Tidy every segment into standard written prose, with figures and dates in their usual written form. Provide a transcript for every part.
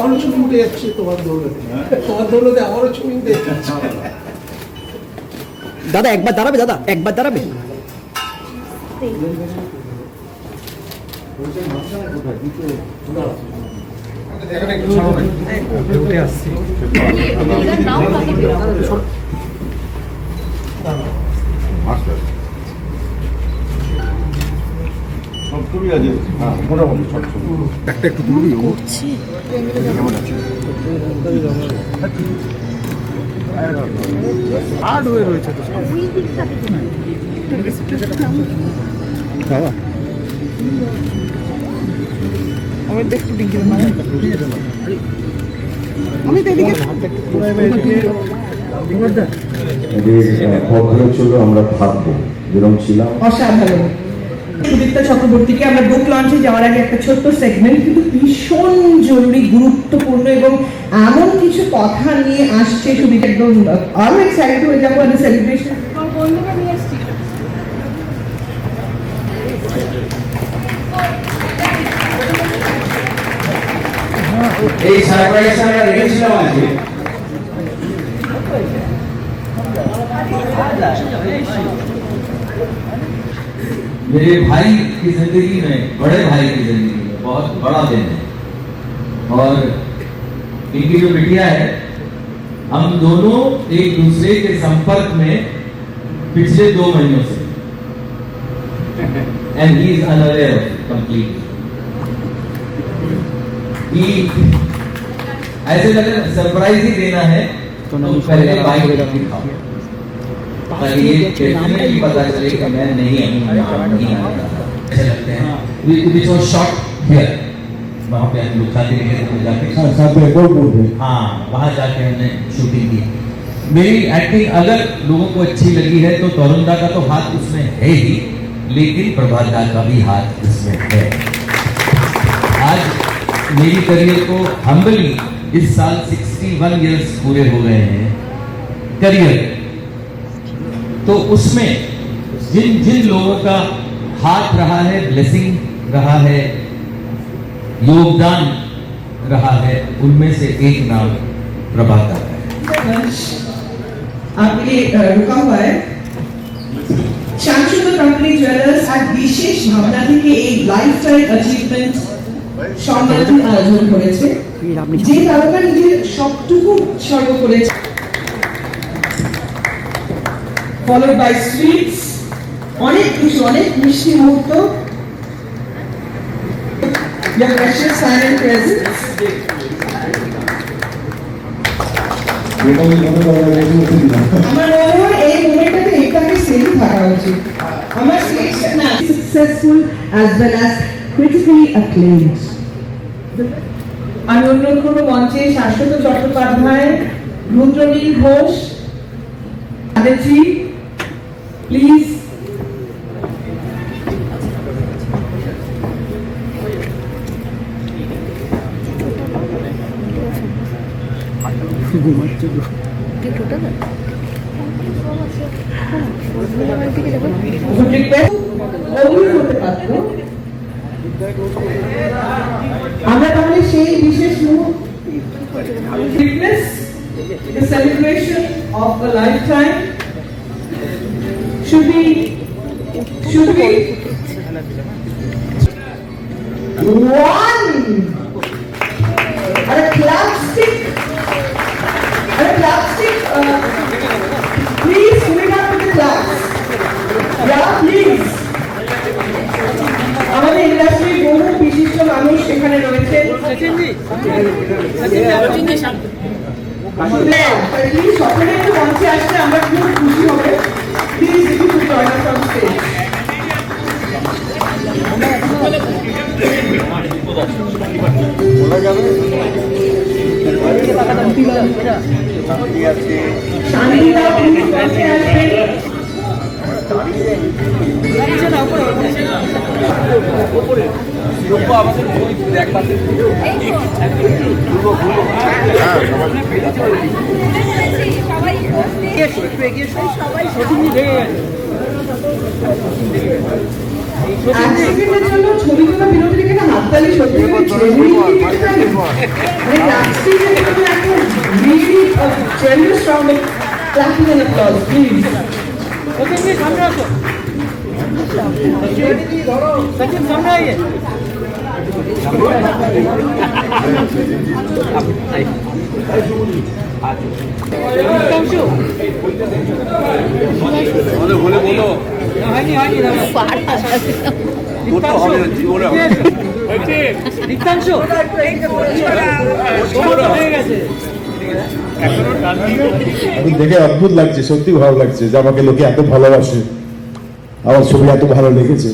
আমারও ছবি উঠে যাচ্ছে তোমার দৌলতে আমারও ছবি উঠে যাচ্ছে। দাদা একবার দাঁড়াবে, দাদা একবার দাঁড়াবে। উঠে আসছি মোটামুটি ছোট ছোট একটা একটু তুলি করছি কেমন আছে হার্ড হয়ে রয়েছে তো আমি দেখতে ডিঙ্গি না আমি তো এদিকে আমরা থাকবো যেরকম ছিলাম। অসাধারণ। সুদীপ্তা চক্রবর্তীকে আমরা বুক লঞ্চে যাওয়ার আগে একটা ছোট্ট সেগমেন্ট কিন্তু ভীষণ জরুরি, গুরুত্বপূর্ণ এবং এমন কিছু কথা নিয়ে আসছে সুদীপ, একদম আরো এক্সাইটেড হয়ে যাবো আমি সেলিব্রেশন। এই সারপ্রাইজ আমরা রেখেছিলাম আজকে। मेरे भाई की जिंदगी में, बड़े भाई की जिंदगी में बहुत बड़ा दिन है और इनकी जो बिटिया है, हम दोनों एक दूसरे के संपर्क में पिछले 2 महीनों से, and he is unaware completely. ऐसे लगे सरप्राइज ही देना है तो पहले बाइक दिखाओ ताकि ये डेफिनेटली पता चले कि मैं नहीं ऐसे लगते हैं। विच वाज शॉट हियर, वहाँ पे हम लोग शादी के जाके हाँ वहाँ जाके हमने शूटिंग की। मेरी एक्टिंग अगर लोगों को अच्छी लगी है तो तरुणदा का तो हाथ उसमें है ही, लेकिन प्रभादा का भी हाथ इसमें है। आज मेरी करियर को हम्बली इस साल 61 इयर्स पूरे हो गए हैं करियर, तो उसमें जिन जिन लोगों का हाथ रहा है, ब्लेसिंग रहा है, योगदान रहा है, उनमें से एक नाम प्रभाता है। आपके रुका हुआ है शांतिपुर कंपनी ज्वेलर्स आज विशेष भावना থেকে এই লাইফ টাইম অ্যাচিভমেন্ট সম্মাননা আয়োজন করেছে, যে তারকা নিজের সবটুকু উৎসর্গ করেছে। followed by sweets, অনেক কিছু, অনেক মিষ্টি মুহূর্ত, your precious silent presence. আমার মনে হয় এই মোমেন্টটাতে এটাকে সেভ থাকা উচিত। আমার সিলেকশন না successful as well as critically acclaimed. আমি অনুরোধ করবো মঞ্চে শাশ্বত চট্টোপাধ্যায়, রুদ্রনীল ঘোষ, আদেজি প্লিজ। আমরা তাহলে সেই বিশেষ witness the celebration of a lifetime. Should we one and a clap stick please fill it up with the claps. Yeah, please. আমাদের ইন্ডাস্ট্রির বহু বিশিষ্ট মানুষ এখানে রয়েছেন। সকলে একটু মঞ্চে আসলে আমরা খুব খুশি হবে। Please if you could join us on stage. শান্তিদা প্লিজ মঞ্চে আসবেন। এক সেকেন্ডের জন্য ছবি তোলা বিরতির এখানে হাততালি সত্যি করে মানে লাস্টে যে একটা really a generous round of clapping and applause, please. ওকে নিয়ে সামনে আসো সচিন সামনে আইয়ে বলে বলো হয়নি হয়নি দীপ্তাংশু হয়ে গেছে আমি দেখে অদ্ভুত লাগছে, সত্যি ভালো লাগছে যে আমাকে লোকে এত ভালোবাসে, আমার ছবি এত ভালো লেগেছে,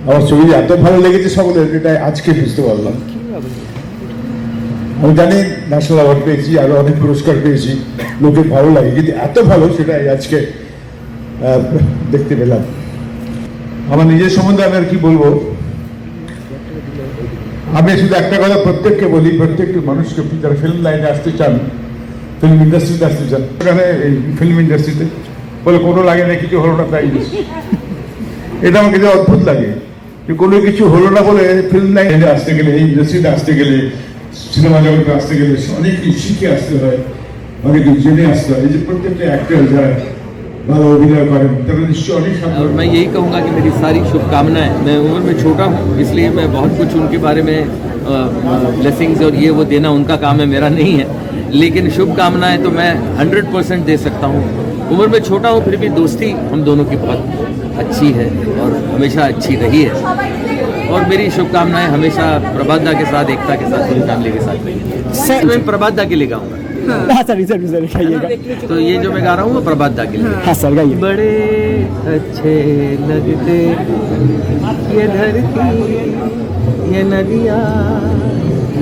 আমার ছবি এত ভালো লেগেছে সকলের, এটা আজকে বুঝতে পারলাম। আমি জানি ন্যাশনাল অ্যাওয়ার্ড পেয়েছি, আরো অনেক পুরস্কার পেয়েছি, লোকের ভালো লাগে, কিন্তু এত ভালো সেটা আজকে দেখতে পেলাম। আমার নিজের সম্বন্ধে আমি আর কি বলবো, আমি শুধু একটা কথা প্রত্যেককে বলি, প্রত্যেকটি মানুষকে যারা ফিল্ম লাইনে আসতে চান, ফিল্ম ইন্ডাস্ট্রিতে আসতে চান, সেখানে এই ফিল্ম ইন্ডাস্ট্রিতে বলে কোনো লাগে না, কিছু হলো না তাই। এটা আমাকে যে অদ্ভুত লাগে যে কোনো কিছু হলো না বলে ফিল্ম লাইনে আসতে গেলে, এই ইন্ডাস্ট্রিতে আসতে গেলে, সিনেমা জগতে আসতে গেলে অনেক কিছু শিখে আসতে হয়, অনেক কিছু জেনে আসতে হয়। এই যে প্রত্যেকটা অ্যাক্টর যারা भालो अभिनय करें, तब निश्चय अनेक शब्द। और मैं यही कहूँगा कि मेरी सारी शुभकामनाएं, मैं उम्र में छोटा हूँ इसलिए मैं बहुत कुछ उनके बारे में ब्लेसिंग्स और ये वो देना उनका काम है, मेरा नहीं है, लेकिन शुभकामनाएं तो मैं 100% दे सकता हूँ। उम्र में छोटा हूँ फिर भी दोस्ती हम दोनों की बहुत अच्छी है और हमेशा अच्छी रही है, और मेरी शुभकामनाएं हमेशा प्रभादा के साथ, एकता के साथ, पूरी फैमिली के साथ रही है। मैं प्रभादा के लिए गाऊंगा। हाँ सर गाइएगा। तो ये जो मैं गा रहा हूँ वो प्रभादा के लिए। हाँ सर गाइए। बड़े अच्छे लगते ये धरती, ये नदियाँ,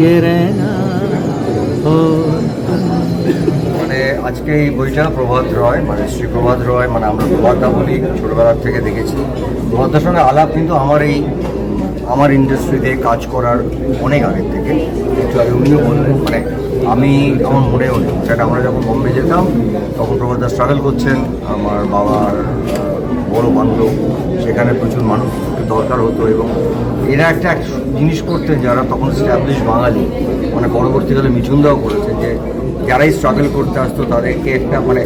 ये रहना और মানে আজকে এই বইটা প্রভাত রয়, মানে শ্রী প্রভাত রয়, মানে আমরা প্রভাতদা বলি, ছোটবেলার থেকে দেখেছি। প্রভাতদার সঙ্গে আলাপ কিন্তু আমার ইন্ডাস্ট্রিতে কাজ করার অনেক আগের থেকে, একটু আগে উনিও বললেন, মানে আমার মনেও নেই। সেটা আমরা যখন বোম্বে যেতাম তখন প্রভাতদা স্ট্রাগল করছেন, আমার বাবার বড় বান্ধব, সেখানে প্রচুর মানুষ দরকার হতো, এবং এরা একটা জিনিস করতেন যারা তখন স্ট্যাবলিশ বাঙালি, মানে পরবর্তীকালে মিঠুনদাও করেছেন, যে যারাই স্ট্রাগল করতে আসতো তাদেরকে একটা মানে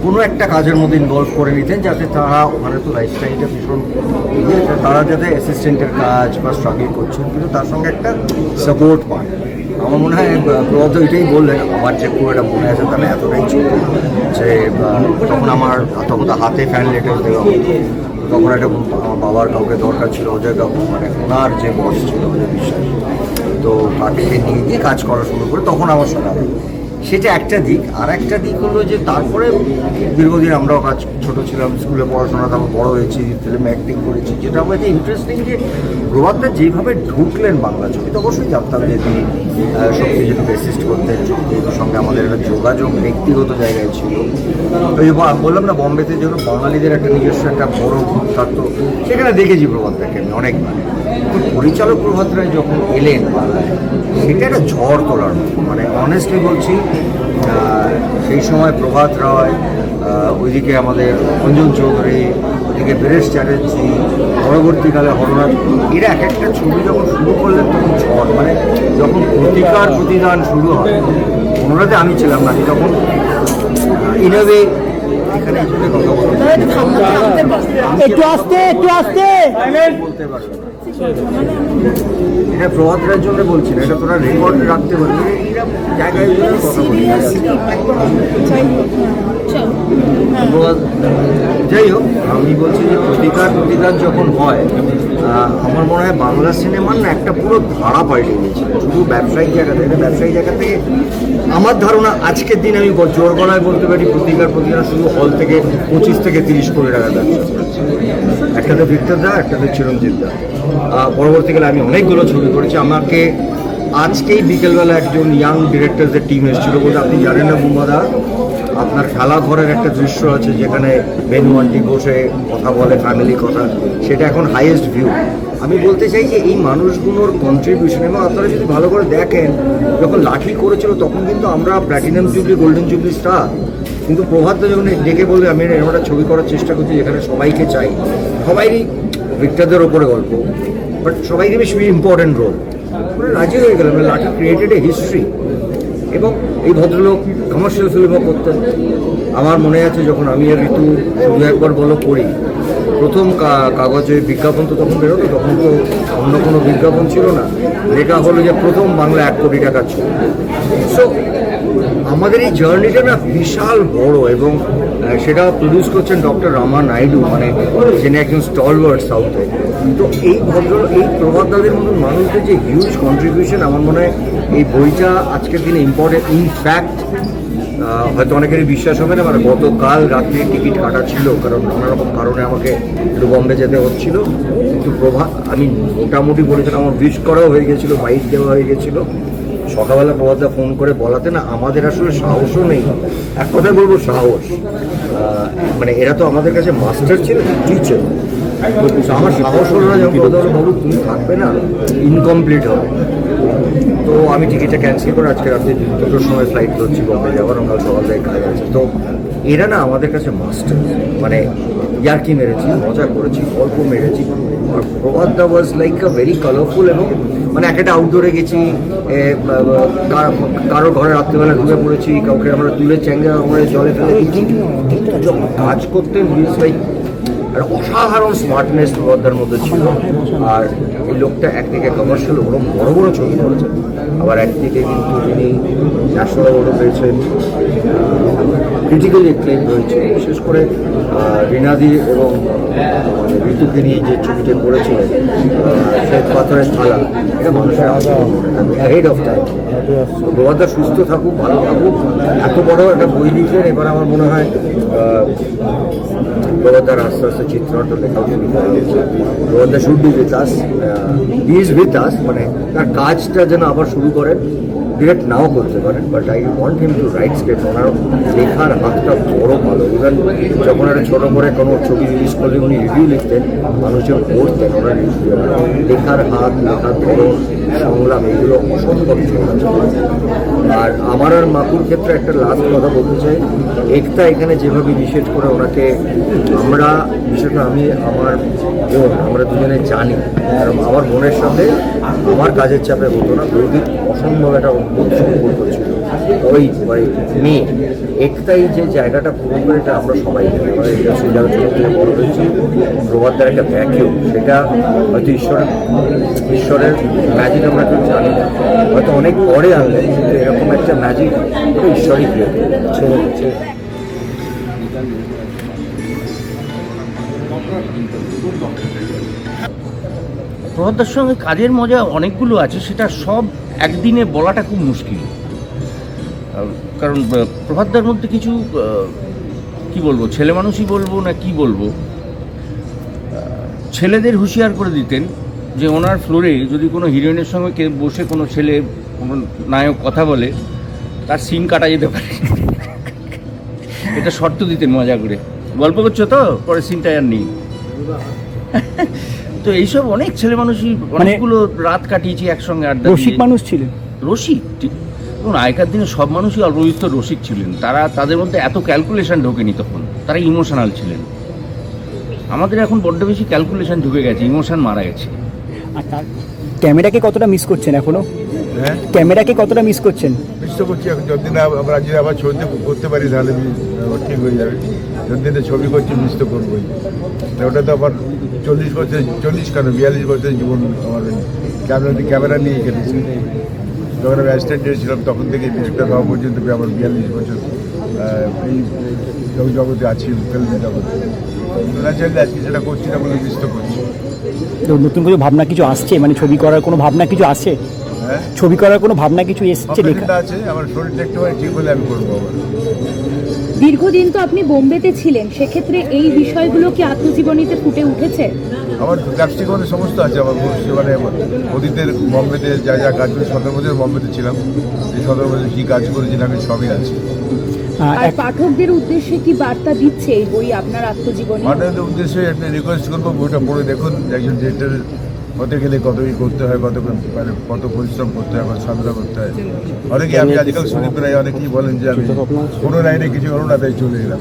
কোনো একটা কাজের মধ্যে ইনভলভ করে নিতেন, যাতে তারা ওখানে তো লাইফস্টাইলটা ভীষণ, তারা যাতে অ্যাসিস্ট্যান্টের কাজ বা স্ট্রাগল করছেন কিন্তু তার সঙ্গে একটা সাপোর্ট পান। আমার মনে হয় প্রভাত ওইটাই বললেন, আমার যে খুব একটা মনে আছে তাহলে এতটাই ছোট যে তখন তো হাতে ফ্যান লেটার দেওয়া হতো, তখন একটা আমার বাবার কাউকে দরকার ছিল, অজয় কাকু, মানে ওনার যে বস ছিল অজয় বিশ্বাস, তো তাকে নিয়ে গিয়ে কাজ করা শুরু করে তখন আমার শোনা হয়। সেটা একটা দিক। আর একটা দিক হলো যে তারপরে দীর্ঘদিন আমরাও কাজ, ছোটো ছিলাম, স্কুলে পড়াশোনা, তারপর বড়ো হয়েছি, ফিল্মে অ্যাক্টিং করেছি, যেটা আমাদের ইন্টারেস্টিং যে প্রভাতদা যেভাবে ঢুকলেন বাংলা ছবিতে, অবশ্যই জানতাম যে তিনি সব কিছু অ্যাসিস্ট করতেন, সত্যির সঙ্গে আমাদের একটা যোগাযোগ ব্যক্তিগত জায়গায় ছিল। তো বললাম না, বম্বেতে যেন বাঙালিদের একটা নিজস্ব একটা বড় গ্রুপ থাকতো, সেখানে দেখেছি প্রভাতদাকে আমি অনেকবার। তো পরিচালক প্রভাত রায় যখন এলেন বাংলায়, সেটা একটা ঝড় তোলার মতো, মানে অনেস্টলি বলছি, সেই সময় প্রভাত রায়, ওইদিকে আমাদের অঞ্জন চৌধুরী, ওইদিকে বীরেশ চ্যাটার্জি, পরবর্তীকালে হরনাথ, এরা এক একটা ছবি যখন শুরু করলেন তখন ঝড়, মানে যখন প্রতিকার প্রতিদান শুরু হয়, ওনারাতে আমি ছিলাম না, আমি তখন ইনভে এখানে কথা বলতে পারবো না। এটা প্রভাত রায়ের জন্য বলছি না, এটা তোরা রেকর্ড রাখতে পারবি, এইরকম জায়গায় কথা বলি। যাই হোক, আমি বলছি যে প্রতিকার যখন হয়, আমার মনে হয় বাংলা সিনেমার না একটা পুরো ধারা পাল্টে গিয়েছে, শুধু ব্যবসায়িক জায়গা থেকে। ব্যবসায়িক জায়গা থেকে আমার ধারণা আজকের দিন আমি জোর গলায় বলতে পারি প্রতিকার শুধু হল থেকে 25 থেকে 30 কোটি টাকা ব্যবসা করেছে। একটাতে ভিক্টর দা, একটাতে চিরঞ্জিত দা। পরবর্তীকালে আমি অনেকগুলো ছবি করেছি। আমাকে আজকেই বিকেলবেলা একজন ইয়াং ডিরেক্টরদের টিম এসেছিল, বলতে আপনি জানেন না বুম্বাদা, আপনার খেলাঘরের একটা দৃশ্য আছে যেখানে বেনু আন্টি বসে কথা বলে, ফ্যামিলি কথা, সেটা এখন হাইয়েস্ট ভিউ। আমি বলতে চাই যে এই মানুষগুলোর কন্ট্রিবিউশন, এবং আপনারা যদি ভালো করে দেখেন, যখন লাঠি করেছিল তখন কিন্তু আমরা platinum jubilee, golden jubilee star, কিন্তু প্রভাতদা যখন ডেকে বলবে আমি এরকম একটা ছবি করার চেষ্টা করছি যেখানে সবাইকে চাই, সবাইরই ভিক্টরদের ওপরে গল্প, বাট সবাইকে বেশ ইম্পর্টেন্ট রোল, আমরা রাজি হয়ে গেলাম। লাঠি ক্রিয়েটেড এ হিস্ট্রি, এবং এই ভদ্রলোক কমার্শিয়াল ফিল্মও করতেন। আমার মনে আছে যখন আমি আর ঋতু শুধু একবার বলো করি, প্রথম কাগজে বিজ্ঞাপন তো তখন বেরোতো, তখন তো অন্য কোনো বিজ্ঞাপন ছিল না, লেখা হলো যে প্রথম বাংলা 1 কোটি টাকার ছবি। সো আমাদের এই জার্নিটা না বিশাল বড়, এবং সেটা প্রডিউস করছেন ডক্টর রামা নাইডু, মানে যিনি একজন স্টলওয়ার্ড সাউথে। তো এই প্রভাত দাদের মতন মানুষদের যে হিউজ কন্ট্রিবিউশন, আমার মনে হয় এই বইটা আজকের দিনে ইম্পর্টেন্ট। ইনফ্যাক্ট হয়তো অনেকেরই বিশ্বাস হবে না, মানে গতকাল রাত্রে টিকিট কাটা ছিল, কারণ নানা রকম কারণে আমাকে একটু বম্বে যেতে হচ্ছিল, কিন্তু আমি মোটামুটি বলেছিলাম, আমার উইশ করাও হয়ে গেছিলো, বাইক দেওয়া হয়ে গেছিলো। সকালবেলা প্রভাতদা ফোন করে বলাতে না আমাদের আসলে সাহসও নেই, এক কথায় বলবো সাহস, মানে এরা তো আমাদের কাছে মাস্টার ছিল, টিচার। আমার সাহস হলো না, যখন প্রভাতদা বাবু তুমি থাকবে না, ইনকমপ্লিট হবে। তো আমি টিকিটটা ক্যান্সেল করে আজকে রাত্রে 2টোর সময় ফ্লাইট ধরছি বম্বে যাওয়ার, আমরা সকালবেলায় কাজ আছে। তো এরা না আমাদের কাছে মাস্টার, মানে ইয়ার্কি মেরেছি, মজা করেছি, গল্প মেরেছি। আর প্রভাতদা was like a very colourful, এবং মানে একটা আউটডোরে গেছি, কারো ঘরে রাত্রিবেলা ঢুকে পড়েছি, কাউকে আমরা তুলে চ্যাঙ্গা আমরা জলে ফেলে দিচ্ছি, কিন্তু যখন কাজ করতেন লাইক একটা অসাধারণ স্মার্টনেস প্রভাতদার মধ্যে ছিল। আর এই লোকটা একদিকে কমার্শিয়াল ওরকম বড় বড় ছবি করেছেন, আবার একদিকে কিন্তু তিনি ন্যাশনাল অ্যাওয়ার্ডও পেয়েছেন, ক্রিটিক্যালি এক্লেম হয়েছে। বিশেষ করে রিনাদি এবং ঋতুকে নিয়ে যে ছবিটা করেছিলেন, শ্বেত পাথরের থালা, এটা মানুষের হেড অফ টাইম। প্রভাতদা সুস্থ থাকুক, ভালো থাকুক, এত বড় একটা বই লিখলেন। এবার আমার মনে হয় প্রভাতদার আস্তে আস্তে চিত্রনাট্য লেখাও শুরু করা হয়েছে। প্রভাতদা should be with us, he is with us, মানে তার কাজটা যেন আবার শুরু করেন। ডিরেক্ট নাও করতে পারেন, but I want him to write script. ওনার লেখার হাতটা বড় ভালো। ইভেন যখন একটা ছোটো করে কোনো ছবি রিলিজ করলে উনি রিভিউ লিখতেন, মানুষজন পড়তেন, ওনার লেখার হাত, লেখার ধরন, সংলাপ, এগুলো অসম্ভব ছিল। আর আমার আর মাকুর ক্ষেত্রে একটা লাস্ট কথা বলতে চাই, একতা এখানে যেভাবে বিশেষ করে ওনাকে আমরা, বিশেষ করে আমি, আমার বোন, আমরা দুজনে জানি, কারণ আমার বোনের সাথে আমার কাজের চাপে হতো না, বৌদির অসম্ভব একটা অদ্ভুত সম্পর্ক ছিল। ওই মেয়ে একটাই যে জায়গাটা পূরণ করে, এটা আমরা সবাই জানি। আমরা ইন্ডাস্ট্রি যারা ছোটো থেকে বড় হয়েছি, প্রভাতদার একটা ভ্যাকিউম, সেটা হয়তো ঈশ্বরের ম্যাজিক আমরা কেউ জানি না, হয়তো অনেক পরে আনলে, কিন্তু এরকম একটা ম্যাজিক ওটা ঈশ্বরই ক্রিয়েট করেছে। প্রভাতদার সঙ্গে কাজের মজা অনেকগুলো আছে, সেটা সব একদিনে বলাটা খুব মুশকিল। কারণ প্রভাতদার মধ্যে কিছু কি বলবো, ছেলে মানুষই বলবো না কি বলবো, ছেলেদের হুঁশিয়ার করে দিতেন যে ওনার ফ্লোরে যদি কোনো হিরোইনের সঙ্গে কে বসে কোনো ছেলে, কোনো নায়ক কথা বলে, তার সিন কাটা যেতে পারে। এটা শর্ত দিতেন মজা করে, গল্প করছো তো পরে সিনটা আর নেই। তো এইসব অনেক ছেলে মানুষই অনেকগুলো রাত কাটিয়েছি একসঙ্গে আড্ডা। রসিক মানুষ ছিলেন, রসিক। এবং আগেকার দিনে সব মানুষই অল্পবিস্তর রসিক ছিলেন, তাদের মধ্যে এত ক্যালকুলেশন ঢোকেনি তখন, তারা ইমোশনাল ছিলেন। আমাদের এখন বড্ড বেশি ক্যালকুলেশন ঢুকে গেছে, ইমোশন মারা গেছে। আর তার ক্যামেরাকে কতটা মিস করছেন এখনো? হ্যাঁ, ক্যামেরাকে কতটা মিস করছেন? মিস তো করছি। এখন যতদিন আমরা যদি আবার ছবি করতে পারি তাহলে ঠিক হয়ে যাবে। যতদিনে ছবি করছি মিস তো করবোই। ওটা তো আমার 40 বছর, 40 কেন 42 বছর জীবন আমার ক্যামেরা নিয়ে কেটেছি। যখন আমি অ্যাসিস্ট্যান্ট ছিলাম তখন থেকে ডিরেক্টর হওয়া পর্যন্ত আমার 42 বছর এই জগতে আছি, ফিল্মের জগতে। না চাইলে আজকে সেটা করছি না বলে মিস তো করছি। নতুন করে ভাবনা কিছু আসছে, মানে ছবি করার কোনো ভাবনা কিছু আসে? হ্যাঁ, ছবি করার কোনো ভাবনা কিছু এসছে? লেখা আছে, আমার শরীরটা একটু ঠিক হলে আমি করবো আবার। দীর্ঘদিন তো আপনি বোম্বেতে ছিলেন, সেক্ষেত্রে এই বিষয়গুলো কি আত্মজীবনীতে ফুটে উঠেছে? আমার ব্যবসায়িক মানে সমস্ত আছে। আমার মানে অতীতের বম্বেতে যা যা কাজ করি, 17 বছর বম্বেতে ছিলাম, এই 17 বছর কী কাজ করেছিলাম আমি সবই আছে। আর পাঠকদের উদ্দেশ্যে কি বার্তা দিচ্ছে এই বই, আপনার আত্মজীবনী? পাঠকদের উদ্দেশ্যে একটা রিকোয়েস্ট করবো, বইটা পড়ে দেখুন। একজন ডিরেক্টর হতে গেলে কত কি করতে হয়, কত পরিশ্রম করতে হয়, কত সাধনা করতে হয়। অনেকে আমি আজকাল শুনি প্রায় অনেকেই বলেন যে আমি কোনো লাইনে কিছু হলো না তাই চলে এলাম।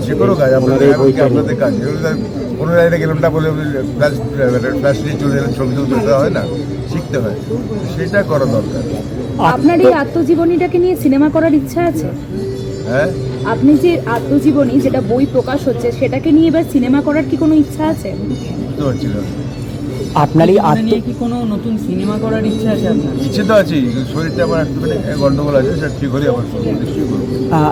যে কোনো কাজ আপনাদের কাজ, কোনো লাইনে গেলাম না বলে ফ্ল্যাশ নিয়ে চলে এলাম, ছবি তুলতে হয় না। শিখতে হয়, সেটা করা দরকার। আপনার এই আত্মজীবনীটাকে নিয়ে সিনেমা করার ইচ্ছা আছে? হ্যাঁ, আপনি যে আত্মজীবনী যেটা বই প্রকাশ হচ্ছে সেটাকে নিয়ে এবার সিনেমা করার কি কোনো ইচ্ছা আছে? বুঝতে পারছি না। আপনার এই নিয়ে কি কোনো নতুন সিনেমা করার ইচ্ছা আছে আপনার? ইচ্ছে তো আছেই, শরীরটা আমার একটুখানি গন্ডগোল আছে, সেটা ঠিক হলে আবার নিশ্চয়ই করবো।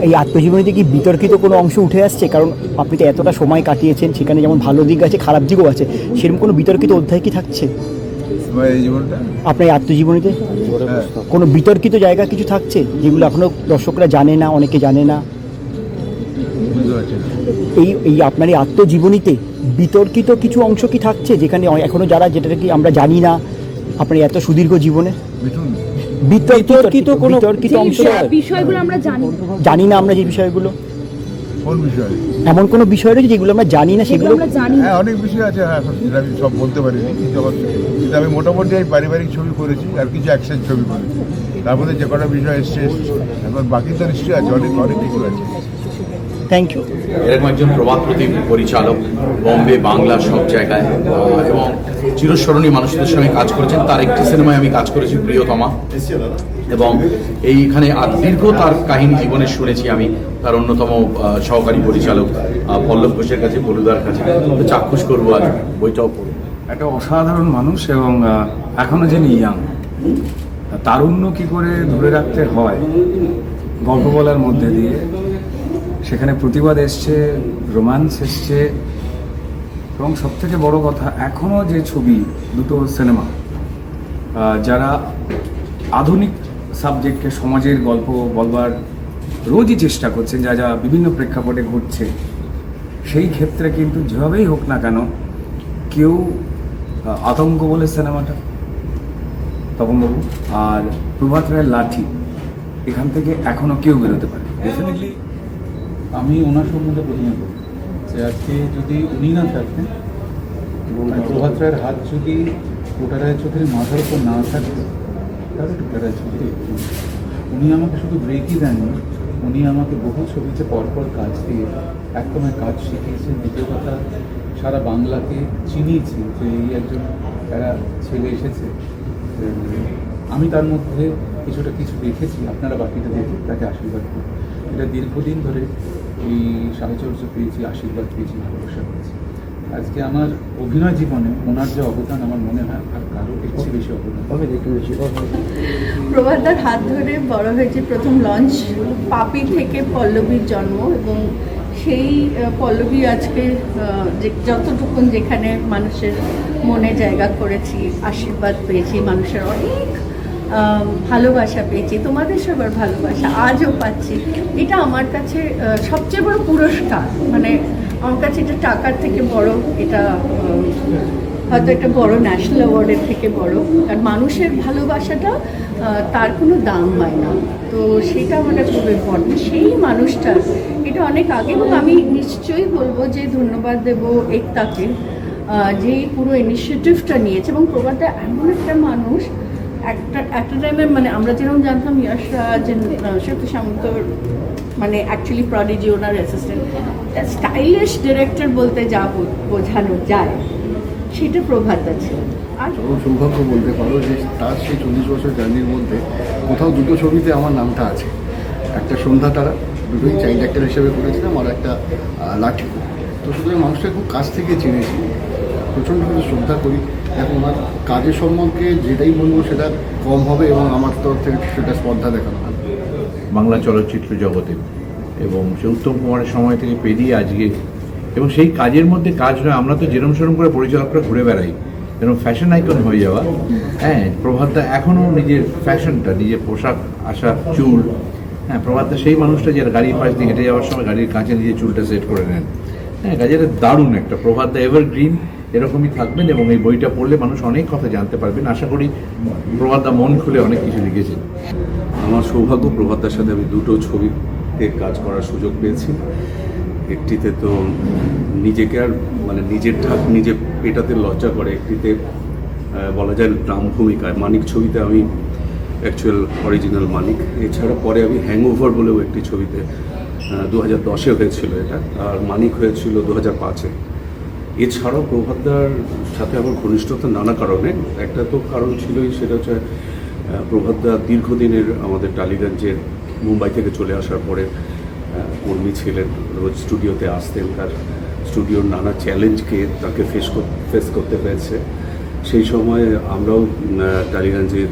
এই আত্মজীবনীতে কি বিতর্কিত কোনো অংশ উঠে আসছে? কারণ আপনি তো এতটা সময় কাটিয়েছেন, সেখানে যেমন ভালো দিক আছে খারাপ দিকও আছে, সেরকম কোনো বিতর্কিত অধ্যায় কি থাকছে তোমার এই জীবনটা? আপনার এই আত্মজীবনীতে? হ্যাঁ, কোনো বিতর্কিত জায়গা কিছু থাকছে যেগুলো এখনো দর্শকরা জানে না, অনেকে জানে না? বুঝতে পারছি না। এই আপনার এই আত্মজীবনীতে বিতর্কিত কিছু অংশ কি থাকছে যেখানে এখনো যারা যেটা কি আমরা জানি না আপনার এত সুদীর্ঘ জীবনে? মিঠুন, বিতর্কিত কোনো বিতর্কিত যে অংশ বিষয়গুলো আমরা জানি না আমরা যে বিষয়গুলো, কোন বিষয়? এমন কোনো বিষয় রয়েছে যেগুলো আমরা জানি না সেগুলো? আমরা জানি না। হ্যাঁ, অনেক বিষয় আছে, হ্যাঁ, যেটা আমি সব বলতে পারিনি, কিন্তু আমি মোটামুটি আমি পারিবারিক ছবি করেছি আর কিছু অ্যাকশন ছবি করেছি, তার মধ্যে যে কটা বিষয় এসছে। এখন বাকি তো নিশ্চয়ই আছে, অনেক অনেক কিছু আছে। Thank you. এরকম একজন প্রবাদ প্রতিম পরিচালক, বম্বে, বাংলা সব জায়গায় এবং চিরস্মরণীয় মানুষদের সঙ্গে কাজ করেছেন। তার একটি সিনেমায় আমি কাজ করেছি, প্রিয়তমা, এবং এইখানে দীর্ঘ তার কাহিনী জীবনে শুনেছি আমি তার অন্যতম সহকারী পরিচালক পল্লব ঘোষের কাছে, বলুদার কাছে। চাক্ষুষ করবো আজ, বইটাও পড়ব। একটা অসাধারণ মানুষ এবং এখনো যিনি ইয়াং, তারুণ্য কী করে ধরে রাখতে হয় গল্প বলার মধ্যে দিয়ে, সেখানে প্রতিবাদ এসছে, রোম্যান্স এসছে, এবং সবথেকে বড় কথা এখনও যে ছবি দুটো সিনেমা যারা আধুনিক সাবজেক্টকে সমাজের গল্প বলবার রোজই চেষ্টা করছেন, যা যা বিভিন্ন প্রেক্ষাপটে ঘটছে, সেই ক্ষেত্রে কিন্তু যেভাবেই হোক না কেন কেউ আতঙ্ক বলে সিনেমাটা তপনবাবু আর প্রভাত রায়ের লাঠি, এখান থেকে এখনও কেউ বেরোতে পারে। ডেফিনেটলি আমি ওনার সম্বন্ধে প্রথমে বলব যে আজকে যদি উনি না থাকতেন এবং প্রভাত রায়ের হাত যদি টোটা রায়চৌধুরীর মাথার উপর না থাকতো, তাহলে টোটা রায়চৌধুরী উনি আমাকে শুধু ব্রেকই দেননি, উনি আমাকে বহু ছবিতে পরপর কাজ দিয়ে একদমে কাজ শিখিয়েছেন। দ্বিতীয় কথা, সারা বাংলাকে চিনিয়েছি যে এই একজন যারা ছেলে এসেছে, আমি তার মধ্যে কিছু দেখেছি, আপনারা বাকিটা দেখে তাকে আশীর্বাদ করুন। এটা দীর্ঘদিন ধরে এই সাহচর্য পেয়েছি, আশীর্বাদ পেয়েছি, ভালোবাসা পেয়েছি। আজকে আমার অভিনয় জীবনে ওনার যে অবদান আমার মনে হয় আর কারো এর চেয়ে বেশি অবদান। প্রভাতদার হাত ধরে বড় হয়েছে, প্রথম লঞ্চ পাপি থেকে পল্লবীর জন্ম, এবং সেই পল্লবী আজকে যতটুকুন যেখানে মানুষের মনে জায়গা করেছি, আশীর্বাদ পেয়েছি, মানুষের অনেক ভালোবাসা পেয়েছি, তোমাদের সবার ভালোবাসা আজও পাচ্ছি। এটা আমার কাছে সবচেয়ে বড় পুরস্কার, মানে আমার কাছে এটা টাকার থেকে বড়, এটা হয়তো একটা বড় ন্যাশনাল অ্যাওয়ার্ডের থেকে বড়, কারণ মানুষের ভালোবাসাটা তার কোনো দাম হয় না, তো সেটা আমার কাছে খুব ইম্পর্টেন্ট। সেই মানুষটা এটা অনেক আগে, এবং আমি নিশ্চয়ই বলবো যে ধন্যবাদ দেবো একতাকে, যে পুরো ইনিশিয়েটিভটা নিয়েছে। এবং প্রভাতটা এমন একটা মানুষ, একটা টাইমে মানে আমরা যেরকম জানতাম ইয়াশরাজ, সত্যি সামন্তর মানে অ্যাকচুয়ালি প্রডিজি, ওনার অ্যাসিস্ট্যান্ট, স্টাইলিশ ডিরেক্টর বলতে যা বোঝানো যায় সেটা প্রভাতটা ছিল। আর সৌভাগ্য বলতে পারো যে তার সেই 40 বছর জার্নির মধ্যে কোথাও দুটো ছবিতে আমার নামটা আছে, একটা সন্ধ্যা তারা, দুটোই চাইল্ড অ্যাক্টর হিসেবে করেছিলাম, আর একটা লাঠি। তো সুতরাং মানুষটা খুব কাছ থেকে চিনেছি, প্রচণ্ডভাবে শ্রদ্ধা করি। এখন ওনার কাজের সম্পর্কে যেটাই বলবো সেটা কম হবে, এবং আমার তরফ থেকে সেটা স্পর্ধা দেখানো হবে বাংলা চলচ্চিত্র জগতে, এবং সে উত্তম কুমারের সময় থেকে পেরিয়ে আজকে, এবং সেই কাজের মধ্যে কাজ নয়, আমরা তো যেরম সেরম করে পরিচালকরা ঘুরে বেড়াই, যেরকম ফ্যাশন আইকন হয়ে যাওয়া। হ্যাঁ, প্রভাতদা এখনও নিজের ফ্যাশনটা, নিজের পোশাক আশাক, চুল, হ্যাঁ, প্রভাতদা সেই মানুষটা যারা গাড়ির পাশ দিয়ে হেঁটে যাওয়ার সময় গাড়ির কাছে নিজের চুলটা সেট করে নেন। হ্যাঁ, কাজের দারুণ একটা প্রভাতদা এভারগ্রিন, এরকমই থাকবেন, এবং এই বইটা পড়লে মানুষ অনেক কথা জানতে পারবেন। আশা করি প্রভাতদা মন খুলে অনেক কিছু লিখেছেন। আমার সৌভাগ্য, প্রভাতদার সাথে আমি দুটো ছবিতে কাজ করার সুযোগ পেয়েছি। একটিতে তো নিজেকে আর মানে নিজের ঢাক নিজে পেটাতে লজ্জা করে, একটিতে বলা যায় গ্রাম ভূমিকায়, মানিক ছবিতে আমি অ্যাকচুয়াল অরিজিনাল মানিক। এছাড়া পরে আমি হ্যাংওভার বলেও একটি ছবিতে 2010-এ হয়েছিল এটা, আর মানিক হয়েছিল 2005-এ। এছাড়াও প্রভাতদার সাথে আমার ঘনিষ্ঠতা নানা কারণে, একটা তো কারণ ছিলই, সেটা হচ্ছে প্রভাতদা দীর্ঘদিনের আমাদের টালিগঞ্জের মুম্বাই থেকে চলে আসার পরে কর্মী ছিলেন, রোজ স্টুডিওতে আসতেন, তার স্টুডিওর নানা চ্যালেঞ্জকে তাকে ফেস করতে হয়েছে। সেই সময় আমরাও টালিগঞ্জের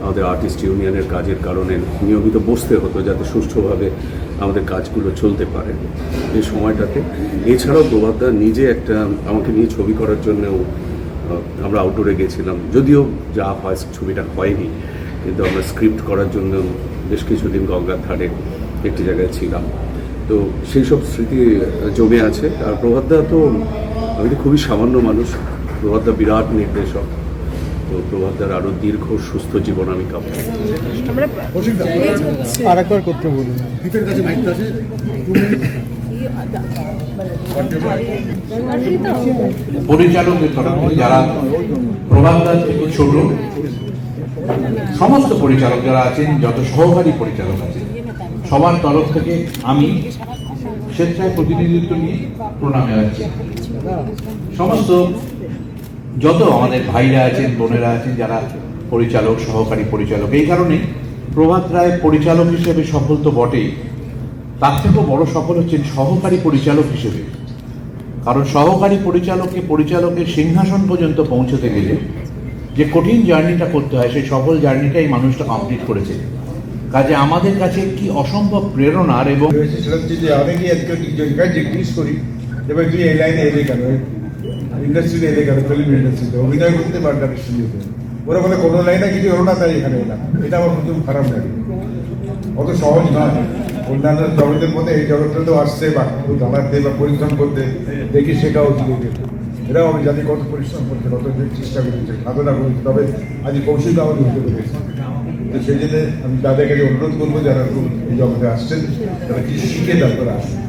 আমাদের আর্টিস্ট ইউনিয়নের কাজের কারণে নিয়মিত বসতে হতো যাতে সুষ্ঠুভাবে আমাদের কাজগুলো চলতে পারে এই সময়টাতে। এছাড়াও প্রভাতদা নিজে একটা আমাকে নিয়ে ছবি করার জন্যও আমরা আউটডোরে গেছিলাম, যদিও যা হয় ছবিটা হয়নি, কিন্তু আমরা স্ক্রিপ্ট করার জন্য বেশ কিছুদিন গঙ্গার ধারে একটি জায়গায় ছিলাম। তো সেই সব স্মৃতি জমে আছে। আর প্রভাতদা তো আমি তো খুবই সামান্য মানুষ, প্রভাতদা বিরাট নির্দেশক। তো প্রভাতদার আরও দীর্ঘ সুস্থ জীবন আমি কামনা করি। আরেকবার করতে বলুন। পরিচালকের তরফে যারা প্রভাতদার থেকে ছোট, সমস্ত পরিচালক যারা আছেন, যত সহকারী পরিচালক আছেন, সবার তরফ থেকে আমি স্বেচ্ছায় প্রতিনিধিত্ব নিয়ে প্রণাম জানাচ্ছি। সমস্ত যত আমাদের ভাইরা আছেন, বোনেরা আছেন, যারা পরিচালক, সহকারী পরিচালক, এই কারণে প্রভাত রায় পরিচালক হিসেবে সফল তো বটেই, তার থেকেও বড় সফল হচ্ছেন সহকারী পরিচালক হিসেবে। কারণ সহকারী পরিচালকের সিংহাসন পর্যন্ত পৌঁছতে গেলে যে কঠিন জার্নিটা করতে হয়, সেই সফল জার্নিটাই মানুষটা কমপ্লিট করেছে। কাজে আমাদের কাছে কি অসম্ভব প্রেরণার। এবং অনেকেই আজকে জিজ্ঞেস করি এবার তুই এই লাইনে এলে কেন, ইন্ডাস্ট্রিতে এলে কেন, ফিল্ম ইন্ডাস্ট্রিতে অভিনয় করতে পারবে স্টুডিওতে। ওরা বলে কোনো লাইনে কিছু হলো না তাই এখানে এলাম। এটা আমার প্রথম খারাপ লাগে, অত সহজ নয়। অন্যান্য জগতের মধ্যে এই জগৎটাতেও আসছে বা জানাতে বা পরিশ্রম করতে, দেখি শেখা উচিত। এরাও আমি জানি কত পরিশ্রম করছে, কত চেষ্টা করেছে, সাধনা করেছে, তবে আজ কৌশল আমাদের হতে পেরেছে। তো সেই জন্য আমি তাদের কাছে অনুরোধ করবো যারা এই জগতে আসছেন তারা কিছু শিখে তারপরে আসুন।